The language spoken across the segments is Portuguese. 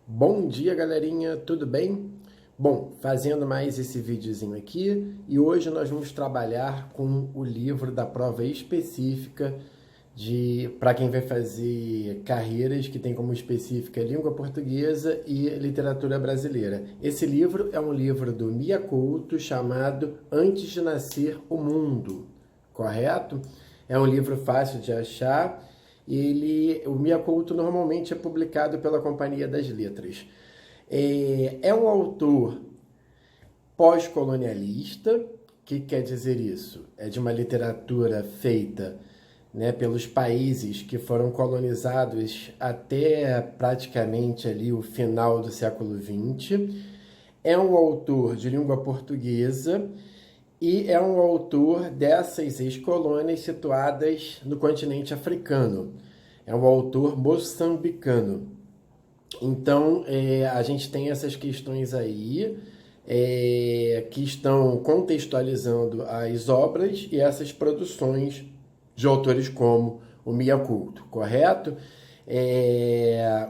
Bom dia, galerinha, tudo bem? Bom, fazendo mais esse videozinho aqui, e hoje nós vamos trabalhar com o livro da prova específica para quem vai fazer carreiras que tem como específica língua portuguesa e literatura brasileira. Esse livro é um livro do Mia Couto chamado Antes de Nascer o Mundo, correto? É um livro fácil de achar. O Mia Couto normalmente é publicado pela Companhia das Letras. É um autor pós-colonialista. O que quer dizer isso? É de uma literatura feita, né, pelos países que foram colonizados até praticamente ali o final do século XX. É um autor de língua portuguesa e é um autor dessas ex-colônias situadas no continente africano. É um autor moçambicano. Então, a gente tem essas questões aí que estão contextualizando as obras e essas produções de autores como o Mia Couto, correto?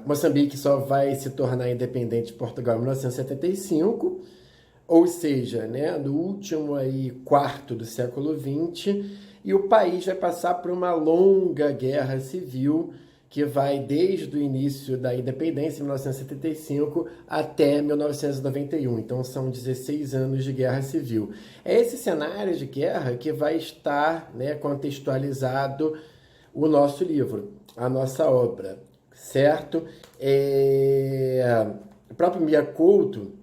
Moçambique só vai se tornar independente de Portugal em 1975, ou seja, né, no último aí, quarto do século XX, e o país vai passar por uma longa guerra civil que vai desde o início da independência, em 1975, até 1991. Então, são 16 anos de guerra civil. É esse cenário de guerra que vai estar, né, contextualizado o nosso livro, a nossa obra, certo? O próprio Mia Couto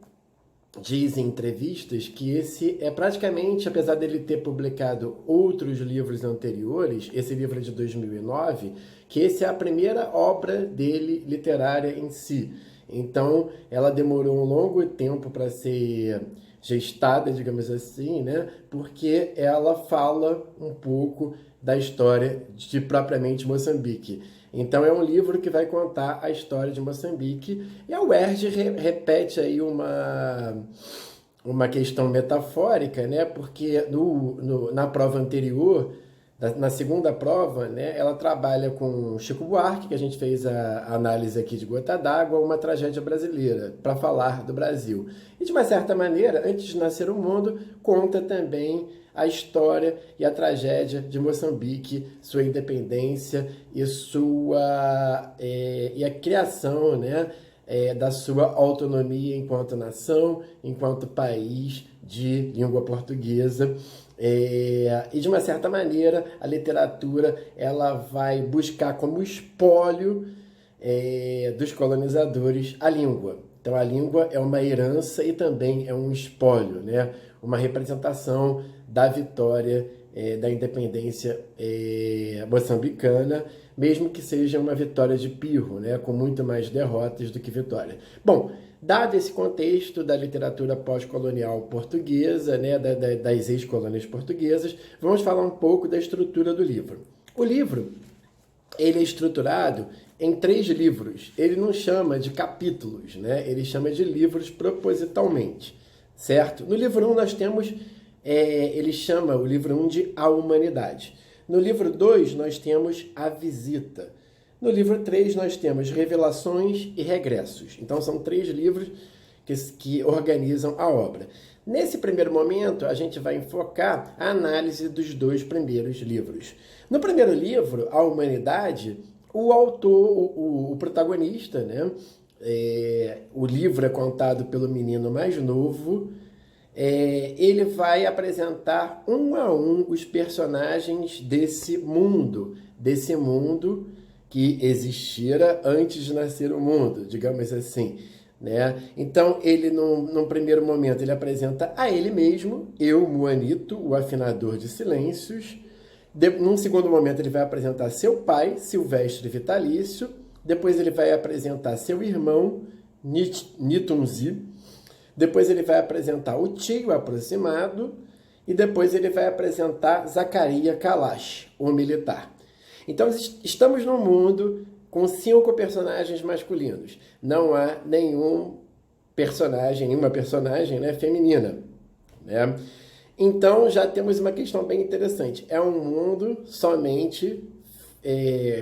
diz em entrevistas que esse é praticamente, apesar dele ter publicado outros livros anteriores, esse livro é de 2009, que esse é a primeira obra dele literária em si. Então, ela demorou um longo tempo para ser gestada, digamos assim, né? Porque ela fala um pouco da história de propriamente Moçambique. Então é um livro que vai contar a história de Moçambique, e a UERJ repete aí uma questão metafórica, né? Porque na prova anterior, na segunda prova, né, ela trabalha com Chico Buarque, que a gente fez a análise aqui de Gota d'Água, uma tragédia brasileira, para falar do Brasil. E de uma certa maneira, Antes de Nascer o Mundo, conta também a história e a tragédia de Moçambique, sua independência e a criação, né, da sua autonomia enquanto nação, enquanto país de língua portuguesa. E de uma certa maneira a literatura ela vai buscar como espólio dos colonizadores a língua. Então a língua é uma herança e também é um espólio, né? Uma representação da vitória da independência moçambicana, mesmo que seja uma vitória de pirro, né? Com muito mais derrotas do que vitória. Bom, dado esse contexto da literatura pós-colonial portuguesa, né, das ex-colônias portuguesas, vamos falar um pouco da estrutura do livro. O livro ele é estruturado em 3 livros. Ele não chama de capítulos, né? Ele chama de livros propositalmente, certo? No livro 1 nós temos, ele chama o livro 1 de A Humanidade. No livro 2 nós temos A Visita. No livro 3, nós temos Revelações e Regressos. Então, são 3 livros que organizam a obra. Nesse primeiro momento, a gente vai enfocar a análise dos 2 primeiros livros. No primeiro livro, A Humanidade, o autor, o protagonista, né? O livro é contado pelo menino mais novo. Ele vai apresentar um a um os personagens desse mundo que existira antes de nascer o mundo, digamos assim, né? Então, ele, num primeiro momento, ele apresenta a ele mesmo, eu, Muanito, o afinador de silêncios. Num segundo momento, ele vai apresentar seu pai, Silvestre Vitalício. Depois, ele vai apresentar seu irmão, Nitunzi. Depois, ele vai apresentar o tio aproximado. E depois, ele vai apresentar Zacaria Kalash, o militar. Então, estamos num mundo com 5 personagens masculinos. Não há nenhuma personagem, né, feminina, né? Então, já temos uma questão bem interessante. É um mundo somente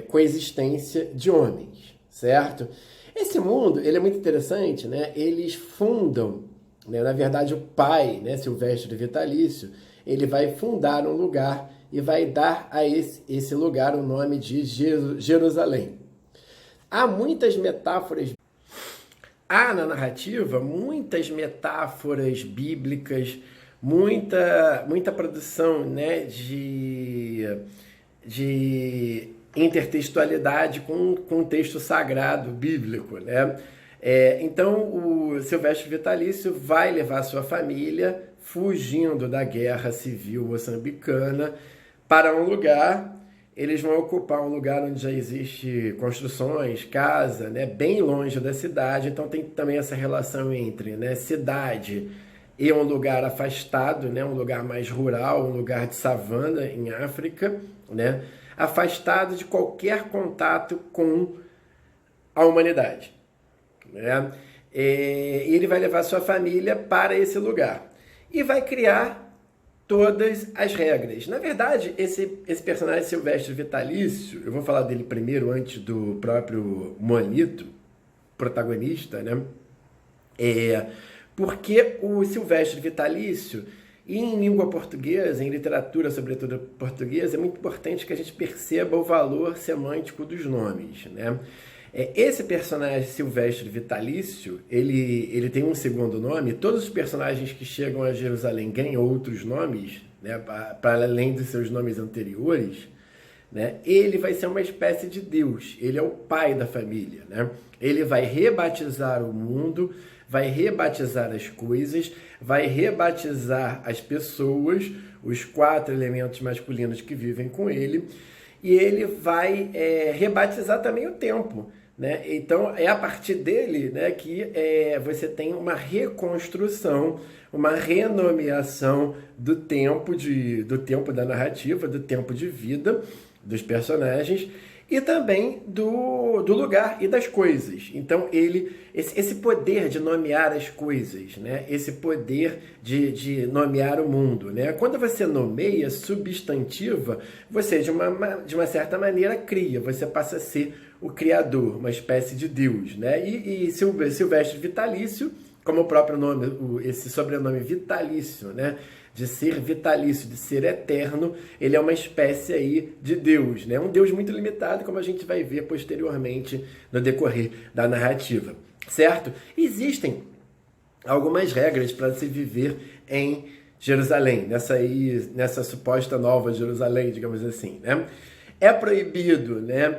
com existência de homens, certo? Esse mundo, ele é muito interessante, né? Eles fundam, né? Na verdade, o pai, né, Silvestre Vitalício, ele vai fundar um lugar e vai dar a esse lugar o nome de Jerusalém. Há muitas metáforas, há na narrativa muitas metáforas bíblicas, muita produção, né, de intertextualidade com o texto sagrado bíblico, né? Então o Silvestre Vitalício vai levar sua família fugindo da guerra civil moçambicana para um lugar. Eles vão ocupar um lugar onde já existe construções, casa, né, bem longe da cidade. Então tem também essa relação entre, né, cidade e um lugar afastado, né, um lugar mais rural, um lugar de savana em África, né, afastado de qualquer contato com a humanidade, né? E ele vai levar sua família para esse lugar e vai criar todas as regras. Na verdade, esse personagem Silvestre Vitalício, eu vou falar dele primeiro antes do próprio Monito, protagonista, né? Porque o Silvestre Vitalício, em língua portuguesa, em literatura, sobretudo portuguesa, é muito importante que a gente perceba o valor semântico dos nomes, né? Esse personagem Silvestre Vitalício, ele tem um segundo nome. Todos os personagens que chegam a Jerusalém ganham outros nomes, né, para além dos seus nomes anteriores, né? Ele vai ser uma espécie de Deus, ele é o pai da família, né? Ele vai rebatizar o mundo, vai rebatizar as coisas, vai rebatizar as pessoas, os 4 elementos masculinos que vivem com ele, e ele vai rebatizar também o tempo, né? Então é a partir dele, né, que você tem uma reconstrução, uma renomeação do tempo da narrativa, do tempo de vida dos personagens e também do lugar e das coisas. Então esse poder de nomear as coisas, né? Esse poder de nomear o mundo, né? Quando você nomeia, substantiva, você de uma certa maneira cria, você passa a ser o criador, uma espécie de Deus, né? E Silvestre Vitalício, como o próprio nome, esse sobrenome Vitalício, né? De ser vitalício, de ser eterno, ele é uma espécie aí de Deus, né? Um Deus muito limitado, como a gente vai ver posteriormente no decorrer da narrativa, certo? Existem algumas regras para se viver em Jerusalém, nessa suposta nova Jerusalém, digamos assim, né? É proibido, né,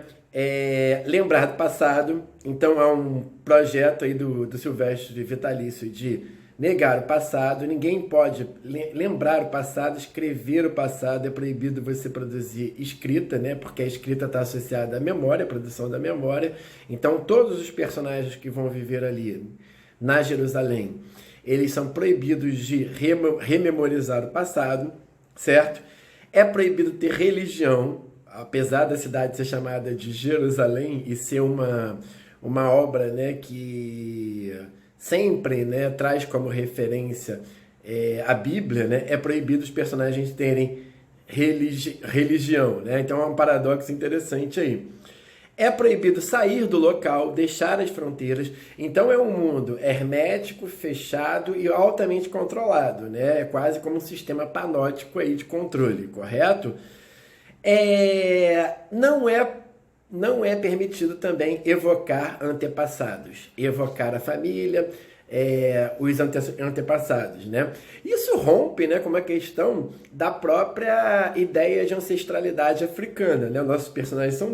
lembrar do passado. Então há um projeto aí do Silvestre Vitalício de negar o passado. Ninguém pode lembrar o passado, escrever o passado. É proibido você produzir escrita, né? Porque a escrita está associada à memória, à produção da memória. Então todos os personagens que vão viver ali na Jerusalém, eles são proibidos de rememorizar o passado, certo? É proibido ter religião, apesar da cidade ser chamada de Jerusalém e ser uma obra, né, que sempre, né, traz como referência a Bíblia, né? É proibido os personagens terem religião, né? Então é um paradoxo interessante aí. É proibido sair do local, deixar as fronteiras. Então é um mundo hermético, fechado e altamente controlado, né? É quase como um sistema panóptico aí de controle, correto? Não é permitido também evocar antepassados, evocar a família, os antepassados, né? Isso rompe, né, com uma questão da própria ideia de ancestralidade africana, né? Nossos personagens são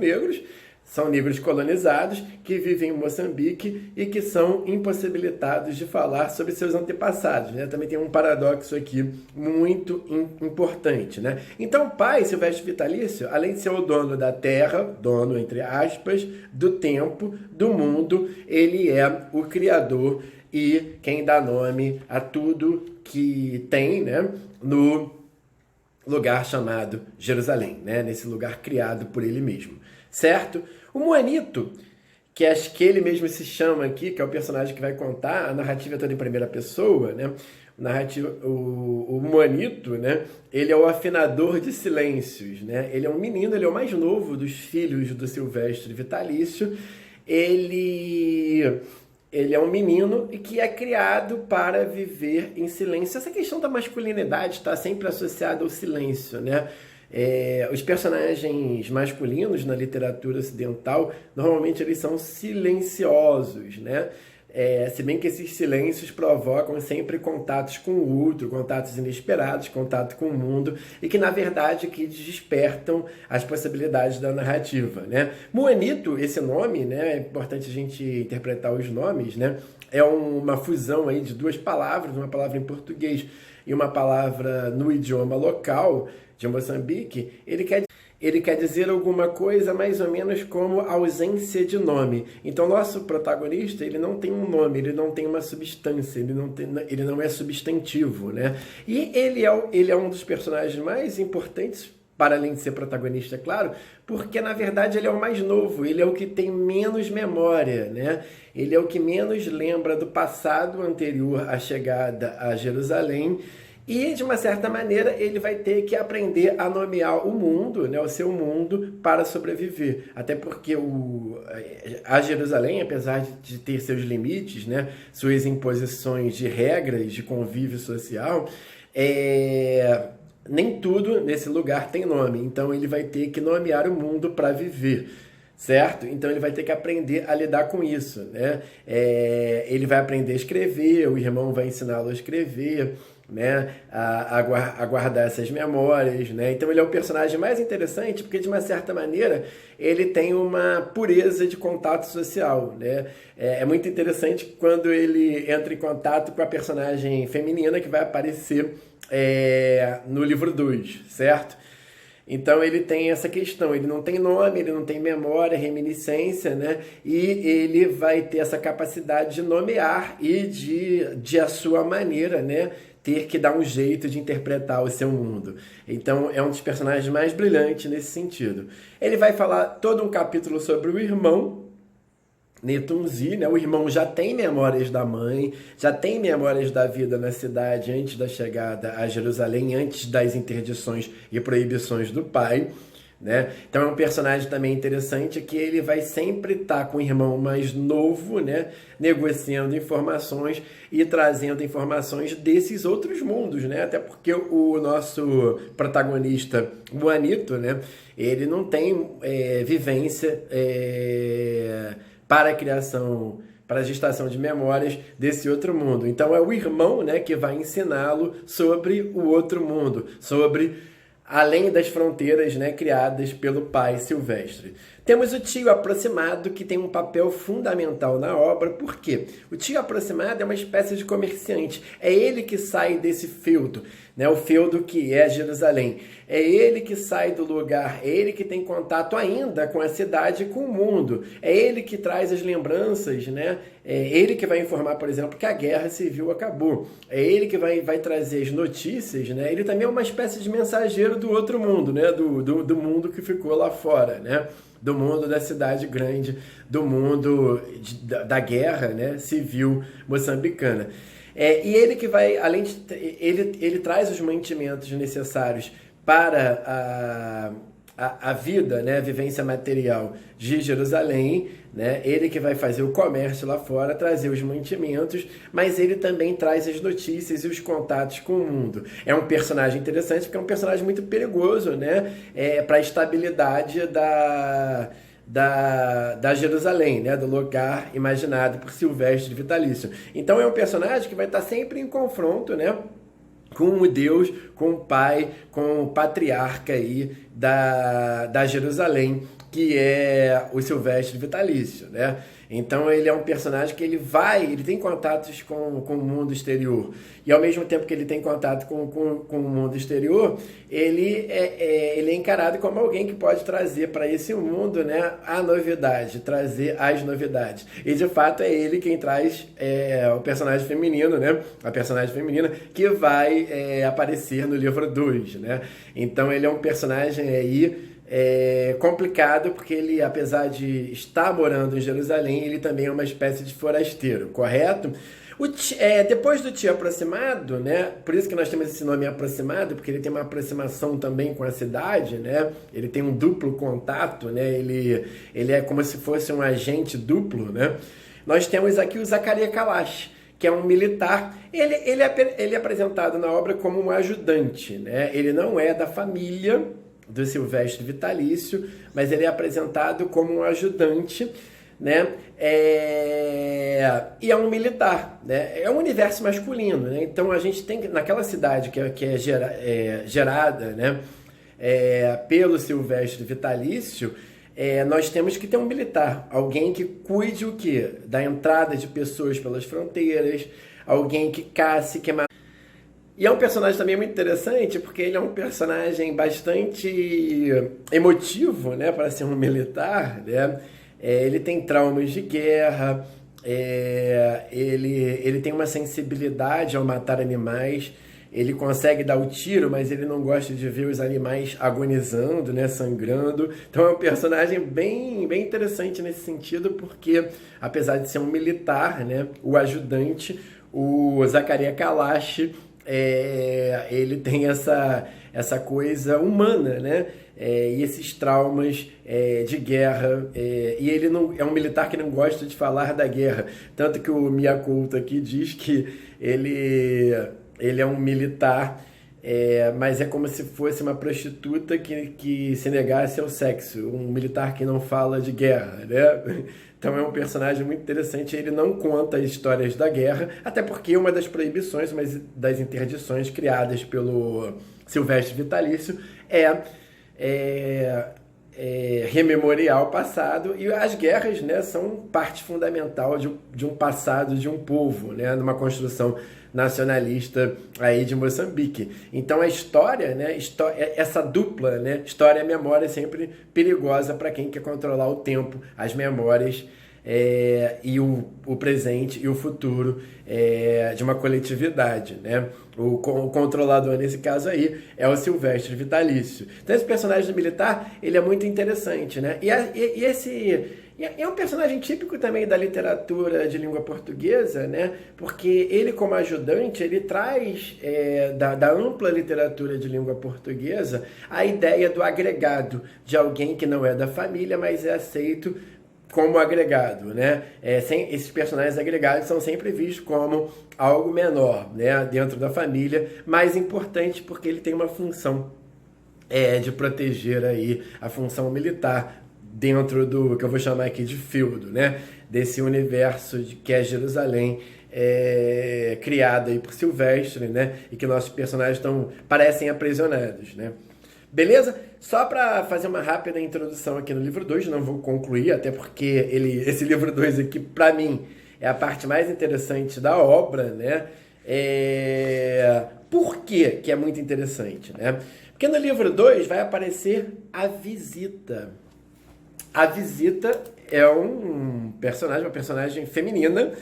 negros colonizados que vivem em Moçambique e que são impossibilitados de falar sobre seus antepassados, né? Também tem um paradoxo aqui muito importante, né? Então o pai, Silvestre Vitalício, além de ser o dono da terra, dono entre aspas, do tempo, do mundo, ele é o criador e quem dá nome a tudo que tem, né, no lugar chamado Jerusalém, né? Nesse lugar criado por ele mesmo, certo? O Monito, que acho que ele mesmo se chama aqui, que é o personagem que vai contar, a narrativa é toda em primeira pessoa, né? O Monito, né? Ele é o afinador de silêncios, né? Ele é um menino, ele é o mais novo dos filhos do Silvestre Vitalício. ele ele é um menino e que é criado para viver em silêncio. Essa questão da masculinidade está sempre associada ao silêncio, né? Os personagens masculinos na literatura ocidental, normalmente eles são silenciosos, né? Se bem que esses silêncios provocam sempre contatos com o outro, contatos inesperados, contato com o mundo, e que, na verdade, que despertam as possibilidades da narrativa, né? Muanito, esse nome, né? É importante a gente interpretar os nomes, né? É uma fusão aí de duas palavras, uma palavra em português e uma palavra no idioma local de Moçambique. Ele quer dizer alguma coisa mais ou menos como ausência de nome. Então, nosso protagonista, ele não tem um nome, ele não tem uma substância, ele não é substantivo, né? E ele é um dos personagens mais importantes, para além de ser protagonista, é claro, porque, na verdade, ele é o mais novo, ele é o que tem menos memória, né? Ele é o que menos lembra do passado anterior à chegada a Jerusalém. E, de uma certa maneira, ele vai ter que aprender a nomear o mundo, né, o seu mundo, para sobreviver. Até porque a Jerusalém, apesar de ter seus limites, né, suas imposições de regras de convívio social, nem tudo nesse lugar tem nome. Então, ele vai ter que nomear o mundo para viver. Certo? Então ele vai ter que aprender a lidar com isso, né? Ele vai aprender a escrever, o irmão vai ensiná-lo a escrever, né? A guardar essas memórias, né? Então ele é o personagem mais interessante porque, de uma certa maneira, ele tem uma pureza de contato social, né? É muito interessante quando ele entra em contato com a personagem feminina que vai aparecer no livro 2, certo? Então ele tem essa questão, ele não tem nome, ele não tem memória, reminiscência, né? E ele vai ter essa capacidade de nomear e de a sua maneira, né, ter que dar um jeito de interpretar o seu mundo. Então é um dos personagens mais brilhantes nesse sentido. Ele vai falar todo um capítulo sobre o irmão, Netunzi, né? O irmão já tem memórias da mãe, já tem memórias da vida na cidade antes da chegada a Jerusalém, antes das interdições e proibições do pai, né? Então é um personagem também interessante que ele vai sempre estar com o irmão mais novo, né? Negociando informações e trazendo informações desses outros mundos, né? Até porque o nosso protagonista, o Anito, né? Ele não tem vivência para a criação, para a gestação de memórias desse outro mundo. Então é o irmão, né, que vai ensiná-lo sobre o outro mundo, sobre além das fronteiras, né, criadas pelo pai Silvestre. Temos o tio aproximado, que tem um papel fundamental na obra. Por quê? O tio aproximado é uma espécie de comerciante. É ele que sai desse feudo, né? O feudo que é Jerusalém. É ele que sai do lugar, é ele que tem contato ainda com a cidade e com o mundo. É ele que traz as lembranças, né? É ele que vai informar, por exemplo, que a guerra civil acabou. É ele que vai trazer as notícias, né? Ele também é uma espécie de mensageiro do outro mundo, né? Do mundo que ficou lá fora, né? Do mundo da cidade grande, do mundo da guerra, né, civil moçambicana. E ele que vai, além de... Ele traz os mantimentos necessários para a vida, né, a vivência material de Jerusalém, né? Ele que vai fazer o comércio lá fora, trazer os mantimentos, mas ele também traz as notícias e os contatos com o mundo. É um personagem interessante porque é um personagem muito perigoso, né? Para a estabilidade da Jerusalém, né? Do lugar imaginado por Silvestre Vitalício. Então é um personagem que vai estar sempre em confronto, né, com o Deus, com o Pai, com o patriarca aí da Jerusalém, que é o Silvestre Vitalício, né? Então ele é um personagem que ele tem contatos com o mundo exterior. E ao mesmo tempo que ele tem contato com o mundo exterior, ele é encarado como alguém que pode trazer para esse mundo, né, a novidade, trazer as novidades. E de fato é ele quem traz o personagem feminino, né? A personagem feminina que vai aparecer no livro 2, né? Então ele é um personagem aí É complicado porque ele, apesar de estar morando em Jerusalém, ele também é uma espécie de forasteiro, correto? Depois do tio aproximado, né? Por isso que nós temos esse nome aproximado, porque ele tem uma aproximação também com a cidade, né? Ele tem um duplo contato, né? Ele é como se fosse um agente duplo, né? Nós temos aqui o Zacarias Kalash, que é um militar. Ele é apresentado na obra como um ajudante, né? Ele não é da família do Silvestre Vitalício, mas ele é apresentado como um ajudante, né? E é um militar, né? É um universo masculino, né? Então a gente tem naquela cidade que é gerada, né? Pelo Silvestre Vitalício, nós temos que ter um militar, alguém que cuide o quê? Da entrada de pessoas pelas fronteiras, alguém que casse, que e é um personagem também muito interessante, porque ele é um personagem bastante emotivo, né, para ser um militar, né? Ele tem traumas de guerra, ele tem uma sensibilidade ao matar animais, ele consegue dar o tiro, mas ele não gosta de ver os animais agonizando, né, sangrando. Então é um personagem bem, bem interessante nesse sentido, porque apesar de ser um militar, né, o ajudante, o Zacarias Kalash, ele tem essa coisa humana, né? E esses traumas de guerra, e ele não é um militar que não gosta de falar da guerra, tanto que o Mia Couto aqui diz que ele é um militar, mas é como se fosse uma prostituta que se negasse ao sexo, um militar que não fala de guerra, né? Então é um personagem muito interessante, ele não conta histórias da guerra, até porque uma das proibições, uma das interdições criadas pelo Silvestre Vitalício rememoriar o passado, e as guerras, né, são parte fundamental de um passado de um povo, né, numa construção nacionalista aí de Moçambique. Então a história, né, essa dupla, né, história e memória é sempre perigosa para quem quer controlar o tempo, as memórias e o presente e o futuro de uma coletividade, né? O controlador nesse caso aí é o Silvestre Vitalício. Então esse personagem militar, ele é muito interessante, né? É um personagem típico também da literatura de língua portuguesa, né? Porque ele, como ajudante, ele traz da ampla literatura de língua portuguesa a ideia do agregado, de alguém que não é da família, mas é aceito como agregado, né? Esses personagens agregados são sempre vistos como algo menor, né? Dentro da família, mais importante porque ele tem uma função de proteger aí a função militar dentro do que eu vou chamar aqui de feudo, né? Desse universo que é Jerusalém, criado aí por Silvestre, né? E que nossos personagens parecem aprisionados, né? Beleza? Só para fazer uma rápida introdução aqui no livro 2, não vou concluir, até porque esse livro 2 aqui, para mim, é a parte mais interessante da obra, né? Por quê que é muito interessante, né? Porque no livro 2 vai aparecer a visita. A visita é uma personagem feminina,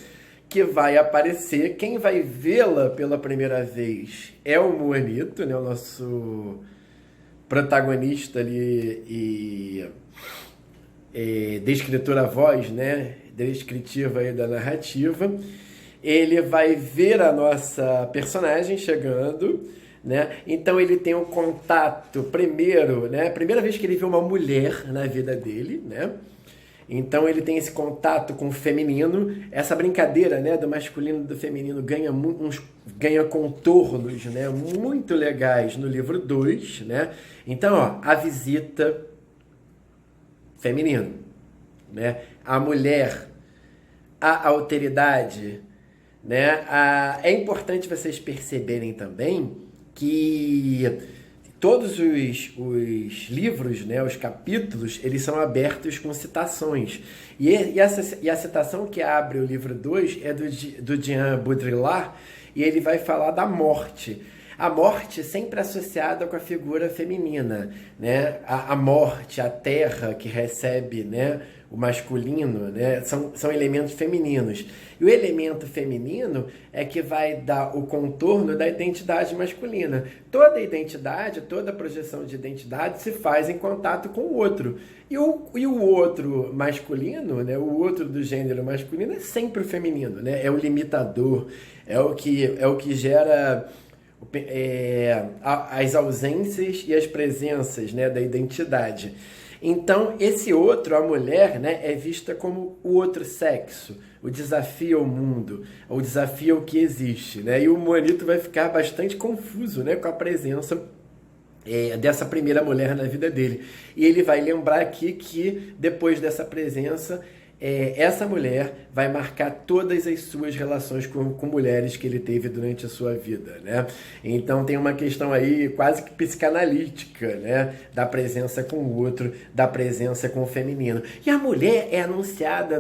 que vai aparecer. Quem vai vê-la pela primeira vez é o Moanito, né? O nosso protagonista ali descritor a voz, né, descritiva aí da narrativa. Ele vai ver a nossa personagem chegando, né? Então ele tem um contato primeiro, né? Primeira vez que ele vê uma mulher na vida dele, né? Então ele tem esse contato com o feminino, essa brincadeira, né, do masculino e do feminino ganha contornos, né, muito legais no livro 2, né? Então, ó, a visita feminino, né? A mulher, a alteridade, né? É importante vocês perceberem também que todos os livros, né, os capítulos, eles são abertos com citações. E a citação que abre o livro 2 é do Jean Baudrillard, e ele vai falar da morte. A morte sempre associada com a figura feminina, né? A morte, a terra que recebe, né, o masculino, né, são elementos femininos. E o elemento feminino é que vai dar o contorno da identidade masculina. Toda identidade, toda projeção de identidade se faz em contato com o outro. E o outro masculino, né, o outro do gênero masculino é sempre o feminino, né? É o limitador, é o que gera as ausências e as presenças, né, da identidade. Então, esse outro, a mulher, né, é vista como o outro sexo, o desafio ao mundo, o desafio ao que existe, né? E o Monito vai ficar bastante confuso, né, com a presença dessa primeira mulher na vida dele. E ele vai lembrar aqui que, depois dessa presença, essa mulher vai marcar todas as suas relações com mulheres que ele teve durante a sua vida, né? Então tem uma questão aí quase que psicanalítica, né? Da presença com o outro, da presença com o feminino. E a mulher é anunciada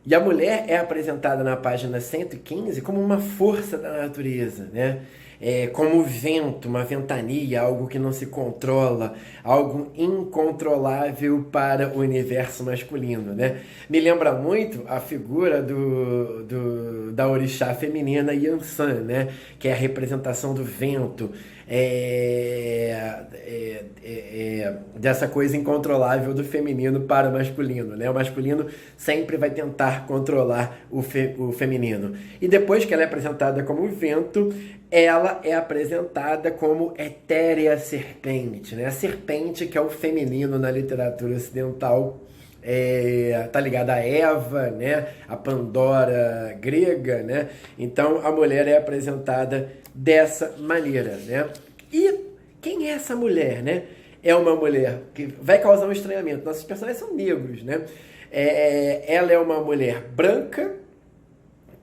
E a mulher é apresentada na página 115 como uma força da natureza, né? Como o vento, uma ventania, algo que não se controla, algo incontrolável para o universo masculino, né? Me lembra muito a figura da orixá feminina Yansan, né? Que é a representação do vento, dessa coisa incontrolável do feminino para o masculino, né? O masculino sempre vai tentar controlar o feminino. E depois que ela é apresentada como vento, ela é apresentada como etérea serpente, né? A serpente, que é o feminino na literatura ocidental, tá ligada a Eva, né? A Pandora grega, né? Então a mulher é apresentada dessa maneira, né? E quem é essa mulher, né? É uma mulher que vai causar um estranhamento. Nossos personagens são negros, né? Ela é uma mulher branca,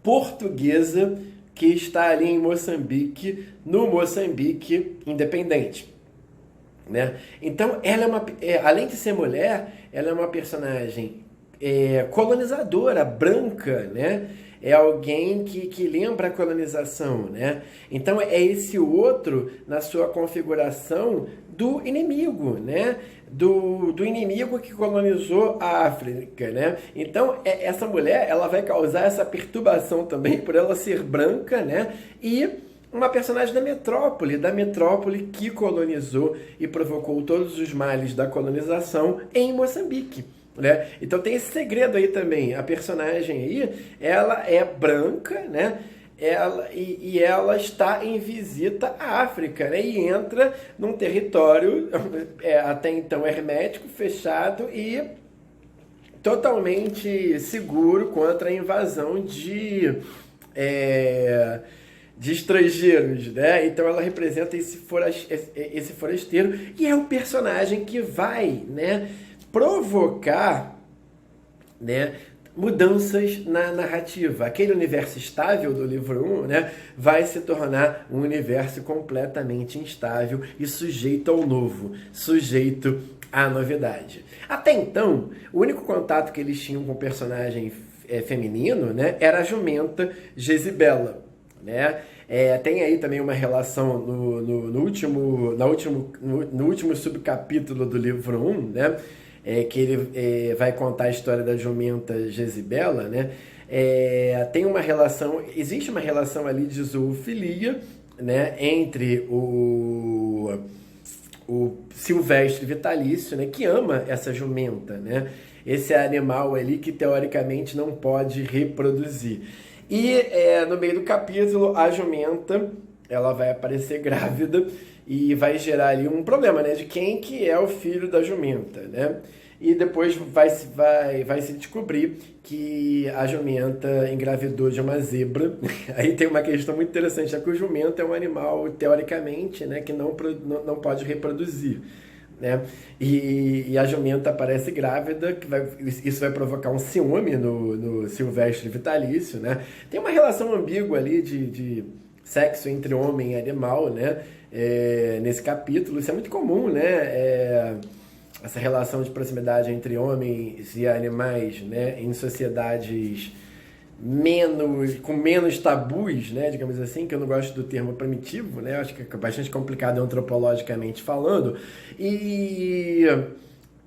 portuguesa, que está ali em Moçambique, no Moçambique independente, né? Então, ela além de ser mulher, ela é uma personagem colonizadora, branca, né? É alguém que lembra a colonização, né? Então, é esse outro na sua configuração do inimigo, né? Do inimigo que colonizou a África, né? Então, essa mulher, ela vai causar essa perturbação também por ela ser branca, né? E uma personagem da metrópole que colonizou e provocou todos os males da colonização em Moçambique, né? Então tem esse segredo aí também. A personagem aí, ela é branca, né? Ela está em visita à África, né? E entra num território até então hermético, fechado e totalmente seguro contra a invasão de estrangeiros, né? Então ela representa esse forasteiro e é o personagem que vai, né, provocar, né, mudanças na narrativa. Aquele universo estável do livro 1, né, vai se tornar um universo completamente instável e sujeito ao novo, sujeito à novidade. Até então, o único contato que eles tinham com o personagem feminino, né, era a jumenta Jezibela, né? Tem aí também uma relação no último subcapítulo do livro 1, né? Que ele vai contar a história da jumenta Jezibela, né? Existe uma relação ali de zoofilia, né, entre o silvestre vitalício, né, que ama essa jumenta, né? Esse animal ali que teoricamente não pode reproduzir. E no meio do capítulo, a jumenta, ela vai aparecer grávida e vai gerar ali um problema, né? De quem que é o filho da jumenta, né? E depois vai se descobrir que a jumenta engravidou de uma zebra. Aí tem uma questão muito interessante, é que o jumento é um animal, teoricamente, né, que não pode reproduzir, né? E a jumenta aparece grávida, isso vai provocar um ciúme no silvestre vitalício, né? Tem uma relação ambígua ali de sexo entre homem e animal, né? Nesse capítulo, isso é muito comum, né? Essa relação de proximidade entre homens e animais, né? Em sociedades com menos tabus, né, digamos assim, que eu não gosto do termo primitivo, né, acho que é bastante complicado antropologicamente falando, e,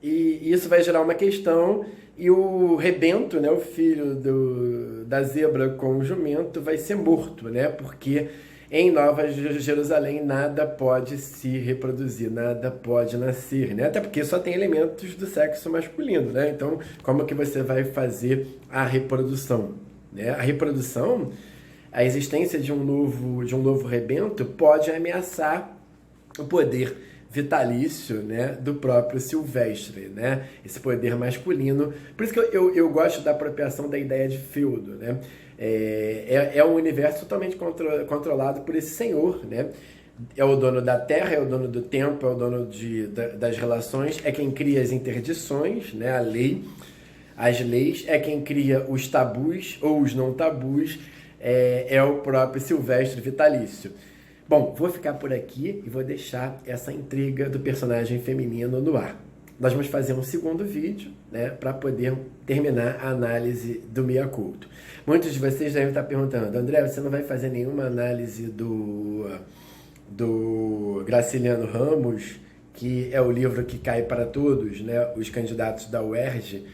e isso vai gerar uma questão, e o rebento, né, o filho da zebra com o jumento vai ser morto, né, porque em Nova Jerusalém nada pode se reproduzir, nada pode nascer, né? Até porque só tem elementos do sexo masculino, né? Então, como que você vai fazer a reprodução, né? A reprodução, a existência de um novo rebento pode ameaçar o poder vitalício, né, do próprio Silvestre, né, esse poder masculino. Por isso que eu gosto da apropriação da ideia de feudo, né, é um universo totalmente controlado por esse senhor, né, é o dono da terra, é o dono do tempo, é o dono das relações, é quem cria as interdições, né, a lei, as leis, é quem cria os tabus ou os não tabus, é o próprio Silvestre vitalício. Bom, vou ficar por aqui e vou deixar essa intriga do personagem feminino no ar. Nós vamos fazer um segundo vídeo, né, para poder terminar a análise do Mea Culto. Muitos de vocês devem estar perguntando, André, você não vai fazer nenhuma análise do Graciliano Ramos, que é o livro que cai para todos, né, os candidatos da UERJ,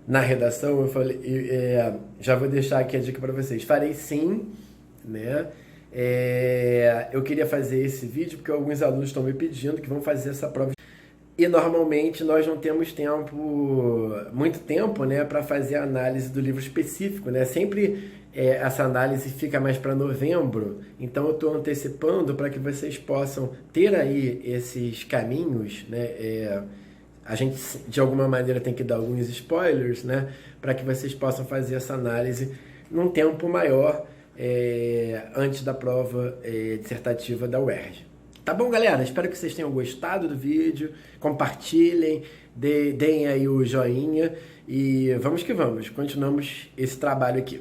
na redação? Eu falei, já vou deixar aqui a dica para vocês. Farei sim, né? Eu queria fazer esse vídeo porque alguns alunos estão me pedindo que vão fazer essa prova. E normalmente nós não temos muito tempo, né, para fazer a análise do livro específico, né? Sempre essa análise fica mais para novembro, então eu estou antecipando para que vocês possam ter aí esses caminhos, né? A gente de alguma maneira tem que dar alguns spoilers, né, para que vocês possam fazer essa análise num tempo maior, antes da prova dissertativa da UERJ. Tá bom, galera? Espero que vocês tenham gostado do vídeo, compartilhem, deem aí o joinha e vamos que vamos, continuamos esse trabalho aqui.